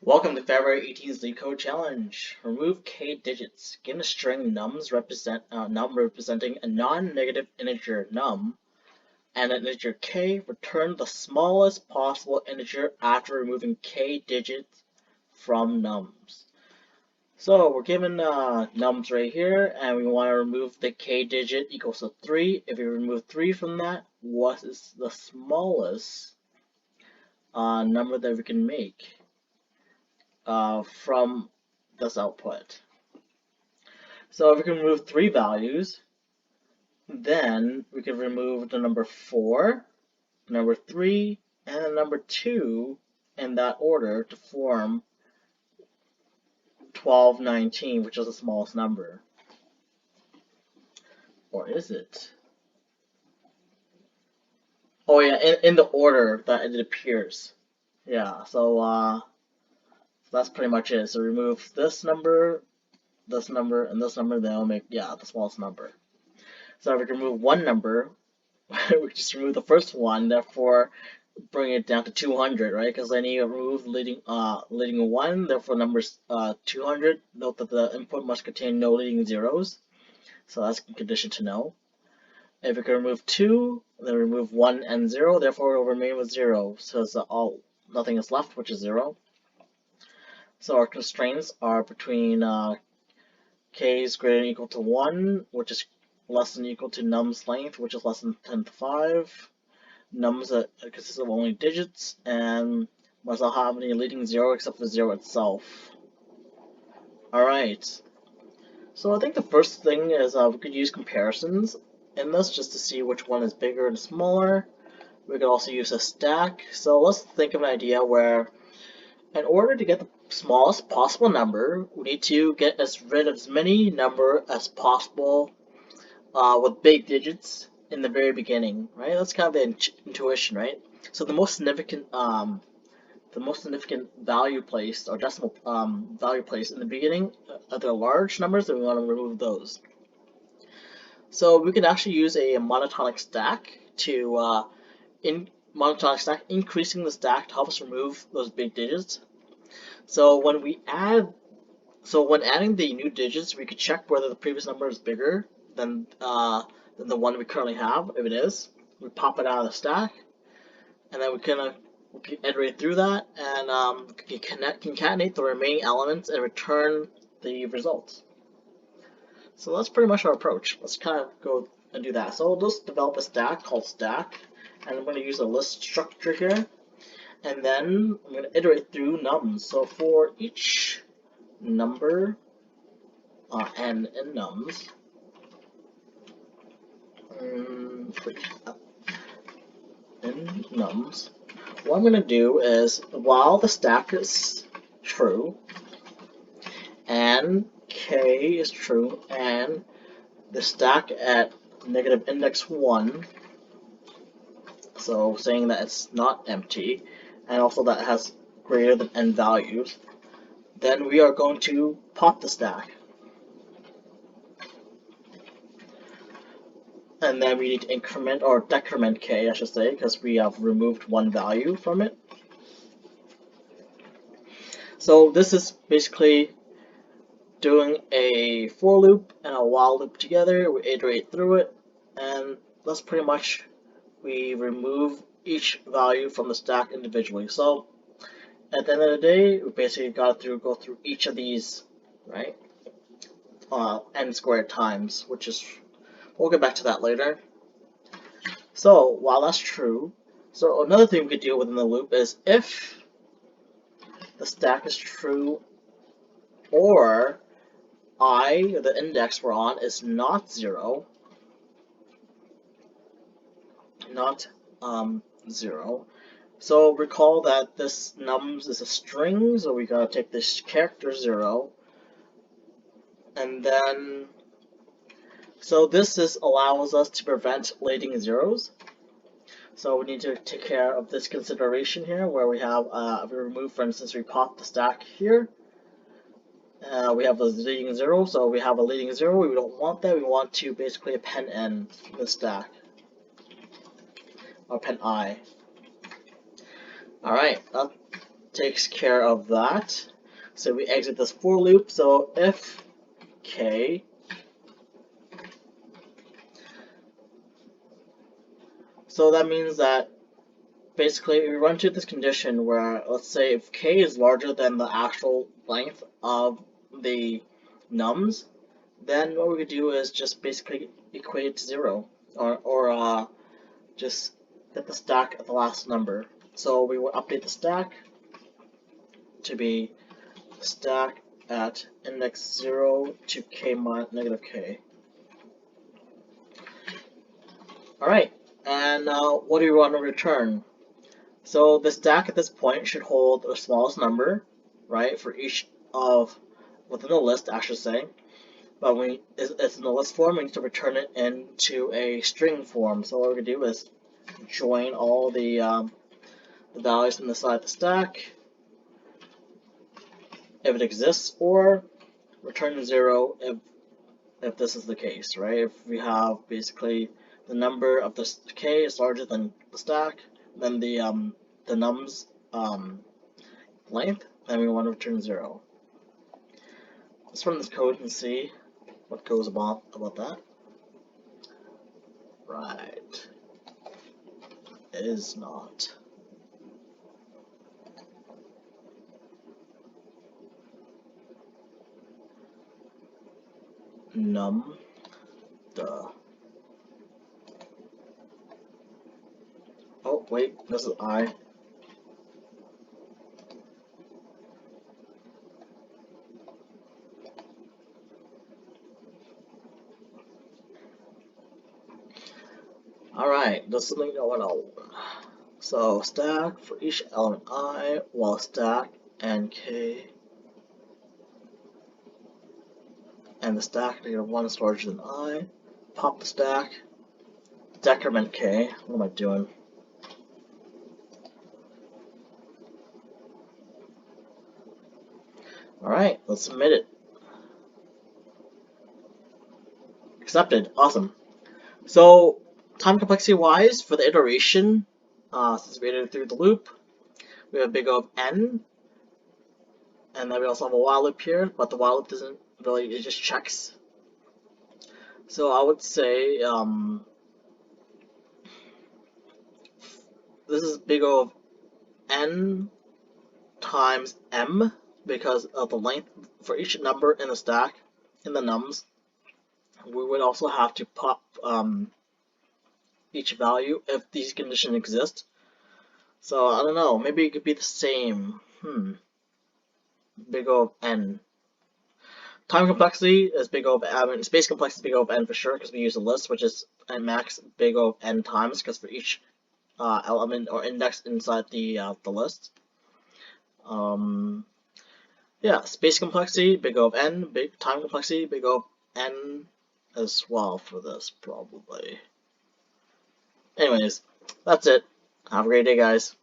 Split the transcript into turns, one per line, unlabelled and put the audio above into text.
Welcome to February 18th's LeetCode challenge. Remove k digits. Given a string num representing a non-negative integer num and an integer k, return the smallest possible integer after removing k digits from nums. So we're given nums right here, and we want to remove the k digit equals to 3. If we remove 3 from that, what is the smallest number that we can make from this output? So if we can remove 3 values, then we can remove the number 4, number 3, and the number 2 in that order to form 1219, which is the smallest number. Or is it? Oh yeah, in the order that it appears. Yeah, so that's pretty much it. So remove this number, and this number, then it'll make, yeah, the smallest number. So if we can remove one number, we just remove the first one, therefore bring it down to 200, right? Because then you remove leading one, therefore number's 200. Note that the input must contain no leading zeros, so that's a condition to know. If we can remove 2, then remove 1 and 0, therefore it will remain with 0, so it's nothing is left, which is 0. So our constraints are between k is greater than or equal to 1, which is less than or equal to num's length, which is less than 10 to the 5. Nums that consist of only digits, and must not have any leading 0 except for 0 itself. Alright, so I think the first thing is we could use comparisons in this just to see which one is bigger and smaller. We could also use a stack. So let's think of an idea where in order to get the smallest possible number, we need to get rid of as many number as possible with big digits in the very beginning, right? That's kind of the intuition, right? So the most significant value placed or decimal value placed in the beginning are the large numbers, and we want to remove those. So we can actually use a monotonic stack to increasing the stack to help us remove those big digits. So when adding the new digits, we could check whether the previous number is bigger than the one we currently have. If it is, we pop it out of the stack, and then we can iterate through that, and concatenate the remaining elements and return the results. So that's pretty much our approach. Let's kind of go and do that. So we'll just develop a stack called stack, and I'm going to use a list structure here, and then I'm going to iterate through nums. So for each number n in nums, what I'm going to do is, while the stack is true, and k is true, and the stack at negative index 1, so saying that it's not empty, and also that it has greater than n values, then we are going to pop the stack. And then we need to increment or decrement k, I should say, because we have removed one value from it. So this is basically doing a for loop and a while loop together. We iterate through it, and that's pretty much, we remove each value from the stack individually. So at the end of the day, we basically got to go through each of these, right, n squared times, which is, we'll get back to that later. So while that's true, so another thing we could deal with in the loop is if the stack is true or the index we're on, is not 0, not 0. So recall that this nums is a string, so we gotta take this character 0, and then, so this allows us to prevent leading zeros. So we need to take care of this consideration here, where we have, we remove, for instance, we pop the stack here. We have a leading 0, so we have a leading 0. We don't want that. We want to basically append n to the stack, or append I. Alright, takes care of that. So we exit this for loop. So if k, so that means that basically we run to this condition where, let's say, if k is larger than the actual length of the nums, then what we could do is just basically equate it to 0, or just hit the stack at the last number. So we will update the stack to be stack at index 0 to k negative k. Alright, and now what do we want to return? So the stack at this point should hold the smallest number, right, for each of, within the list, I should say. But when it's in the list form, we need to return it into a string form. So what we're going to do is join all the values inside the stack, if it exists, or return 0 if this is the case, right? If we have basically the number of the k is larger than the stack, then the nums length, then we want to return 0. Let's run this code and see what goes about that. Right. It is not. Num. Duh. Oh, wait, this is I. Alright, there's something going on. So stack for each element I, while stack and k, and the stack -1 is larger than I. Pop the stack, decrement k. What am I doing? Alright, let's submit it. Accepted. Awesome. So, time complexity wise, for the iteration, since we iterated through the loop, we have a big O of n, and then we also have a while loop here, but the while loop doesn't really, it just checks. So I would say this is big O of n times m, because of the length for each number in the stack, in the nums. We would also have to pop each value if these conditions exist. So I don't know, maybe it could be the same. Big O of n. Time complexity is big O of, I mean, space complexity is big O of n for sure, because we use a list, which is at max big O of n times, because for each element or index inside the list. Yeah, space complexity big O of n, time complexity big O of n as well for this probably. Anyways, that's it. Have a great day, guys.